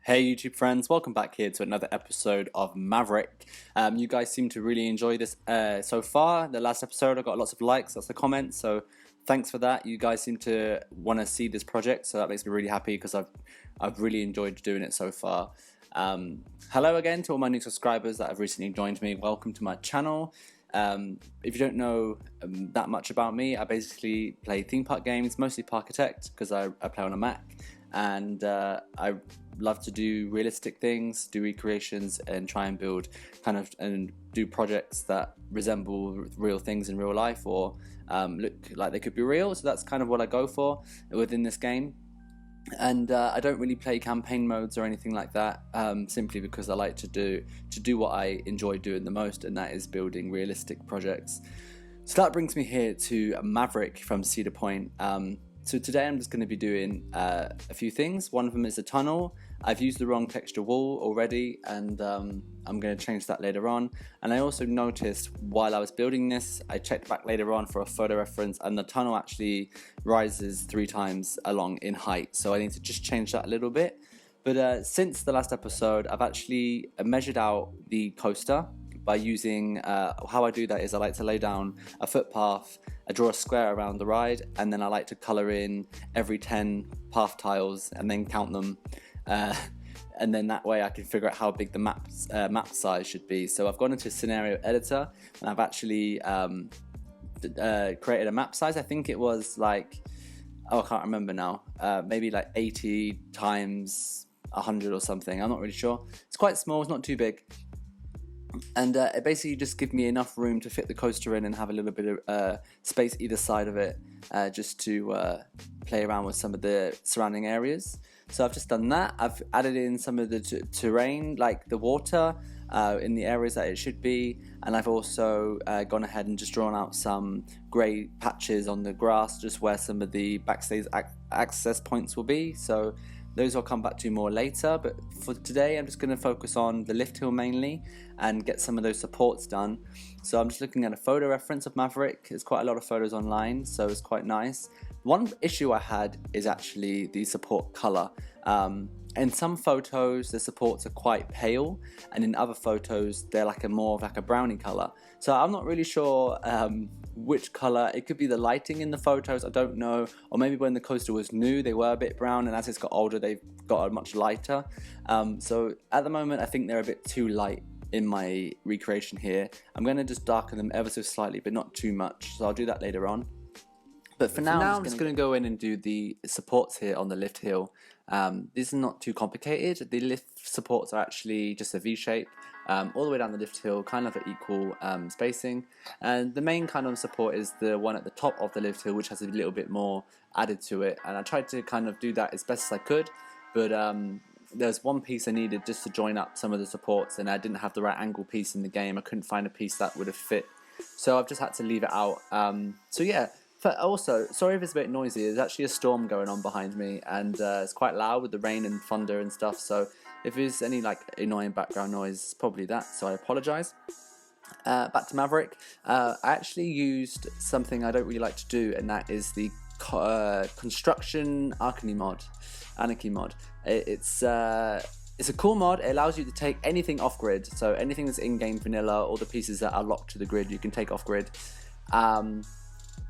Hey YouTube friends, welcome back here to another episode of Maverick. You guys seem to really enjoy this so far. The last episode I got lots of likes, lots of comments, so thanks for that. You guys seem to want to see this project, so that makes me really happy because I've really enjoyed doing it so far. Hello again to all my new subscribers that have recently joined me. Welcome to my channel. If you don't know that much about me, I basically play theme park games, mostly Parkitect because I play on a Mac, and I love to do realistic things, do recreations, and try and build and do projects that resemble real things in real life or look like they could be real. So that's kind of what I go for within this game. And I don't really play campaign modes or anything like that, simply because I like to do what I enjoy doing the most, and that is building realistic projects. So that brings me here to Maverick from Cedar Point. So today I'm just going to be doing a few things. One of them is a tunnel. I've used the wrong texture wall already, and I'm going to change that later on. And I also noticed while I was building this, I checked back later on for a photo reference, and the tunnel actually rises 3 times along in height. So I need to just change that a little bit. But since the last episode, I've actually measured out the coaster by using, how I do that is I like to lay down a footpath, I draw a square around the ride, and then I like to colour in every 10 path tiles and then count them. And then that way I can figure out how big the map size should be. So I've gone into scenario editor and I've actually created a map size. I think it was like, I can't remember now, maybe like 80 times 100 or something. I'm not really sure. It's quite small, it's not too big. And it basically just gives me enough room to fit the coaster in and have a little bit of space either side of it, just to play around with some of the surrounding areas. So I've just done that. I've added in some of the terrain, like the water, in the areas that it should be, and I've also gone ahead and just drawn out some grey patches on the grass, just where some of the backstage access points will be. So those I'll come back to more later, but for today I'm just going to focus on the lift hill mainly and get some of those supports done. So I'm just looking at a photo reference of Maverick. There's quite a lot of photos online, so it's quite nice. One issue I had is actually the support colour. In some photos the supports are quite pale, and in other photos they're like more of like a brownie colour. So I'm not really sure which colour. It could be the lighting in the photos, I don't know, or maybe when the coaster was new they were a bit brown, and as it's got older they've got a much lighter. So at the moment I think they're a bit too light in my recreation here. I'm going to just darken them ever so slightly, but not too much, so I'll do that later on. But for now, I'm just going to go in and do the supports here on the lift hill. This is not too complicated. The lift supports are actually just a V shape all the way down the lift hill, kind of at equal spacing. And the main kind of support is the one at the top of the lift hill, which has a little bit more added to it. And I tried to kind of do that as best as I could, but there's one piece I needed just to join up some of the supports, and I didn't have the right angle piece in the game. I couldn't find a piece that would have fit, so I've just had to leave it out. So yeah. Also, sorry if it's a bit noisy, there's actually a storm going on behind me, and it's quite loud with the rain and thunder and stuff, so if there's any like annoying background noise, it's probably that, so I apologise. Back to Maverick. I actually used something I don't really like to do, and that is the construction anarchy mod. It's a cool mod. It allows you to take anything off grid, so anything that's in-game vanilla, or the pieces that are locked to the grid you can take off grid.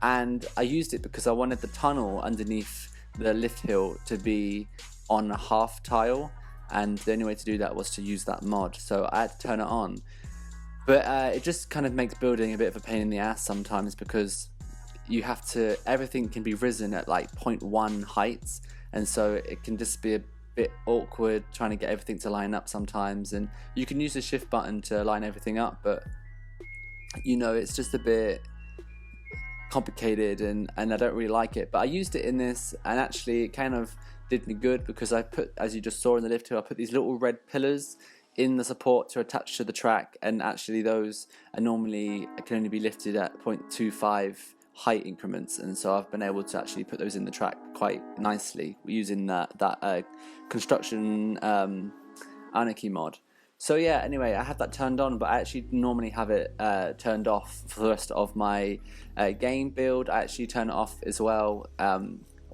And I used it because I wanted the tunnel underneath the lift hill to be on a half tile, and the only way to do that was to use that mod, so I had to turn it on. But it just kind of makes building a bit of a pain in the ass sometimes, because you have to, everything can be risen at like 0.1 heights, and so it can just be a bit awkward trying to get everything to line up sometimes. And you can use the shift button to line everything up, but you know, it's just a bit complicated, and I don't really like it. But I used it in this, and actually it kind of did me good, because I put, as you just saw in the lift hill, I put these little red pillars in the support to attach to the track, and actually those are normally can only be lifted at 0.25 height increments, and so I've been able to actually put those in the track quite nicely using that construction anarchy mod. So yeah, anyway, I had that turned on, but I actually normally have it turned off for the rest of my game build. I actually turn it off as well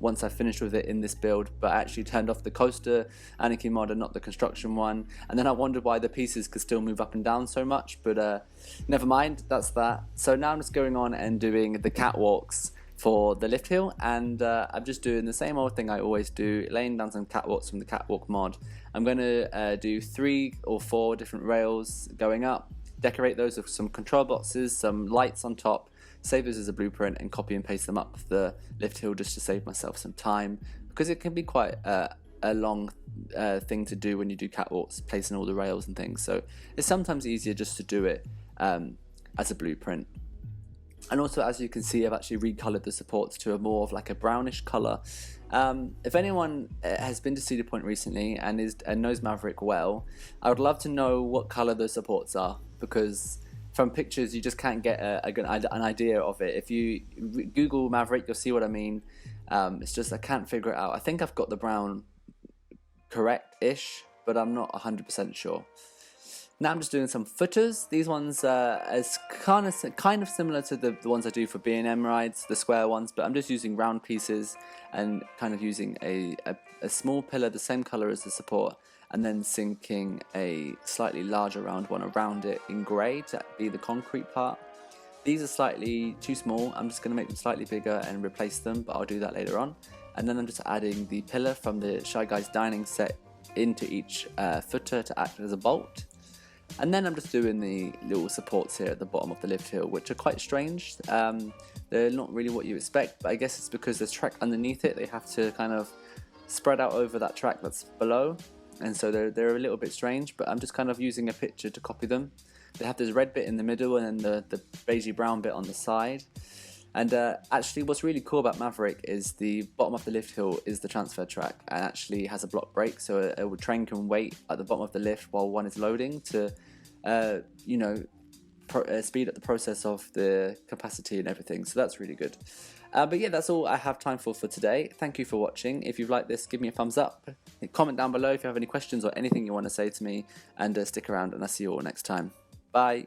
once I finished with it in this build, but I actually turned off the coaster Anarchy mod and not the construction one, and then I wondered why the pieces could still move up and down so much, but never mind, that's that. So now I'm just going on and doing the catwalks for the lift hill, and I'm just doing the same old thing I always do, laying down some catwalks from the catwalk mod. I'm going to do 3 or 4 different rails going up, decorate those with some control boxes, some lights on top, save those as a blueprint and copy and paste them up the lift hill just to save myself some time, because it can be quite a long thing to do when you do catwalks, placing all the rails and things. So it's sometimes easier just to do it as a blueprint. And also, as you can see, I've actually recolored the supports to a more of like a brownish color. If anyone has been to Cedar Point recently and knows Maverick well, I would love to know what color the supports are, because from pictures you just can't get an idea of it. If you Google Maverick, you'll see what I mean. It's just I can't figure it out. I think I've got the brown correct-ish, but I'm not 100% sure. Now I'm just doing some footers. These ones are kind of similar to the ones I do for B&M rides, the square ones, but I'm just using round pieces and kind of using a small pillar the same color as the support, and then sinking a slightly larger round one around it in grey to be the concrete part. These are slightly too small. I'm just going to make them slightly bigger and replace them, but I'll do that later on. And then I'm just adding the pillar from the Shy Guys dining set into each footer to act as a bolt. And then I'm just doing the little supports here at the bottom of the lift hill, which are quite strange. They're not really what you expect, but I guess it's because there's track underneath it. They have to kind of spread out over that track that's below, and so they're a little bit strange, but I'm just kind of using a picture to copy them. They have this red bit in the middle and then the beigey brown bit on the side. And actually what's really cool about Maverick is the bottom of the lift hill is the transfer track, and actually has a block brake, so a train can wait at the bottom of the lift while one is loading to speed up the process of the capacity and everything. So that's really good. But yeah, that's all I have time for today. Thank you for watching. If you've liked this, give me a thumbs up. Comment down below if you have any questions or anything you want to say to me, and stick around, and I'll see you all next time. Bye.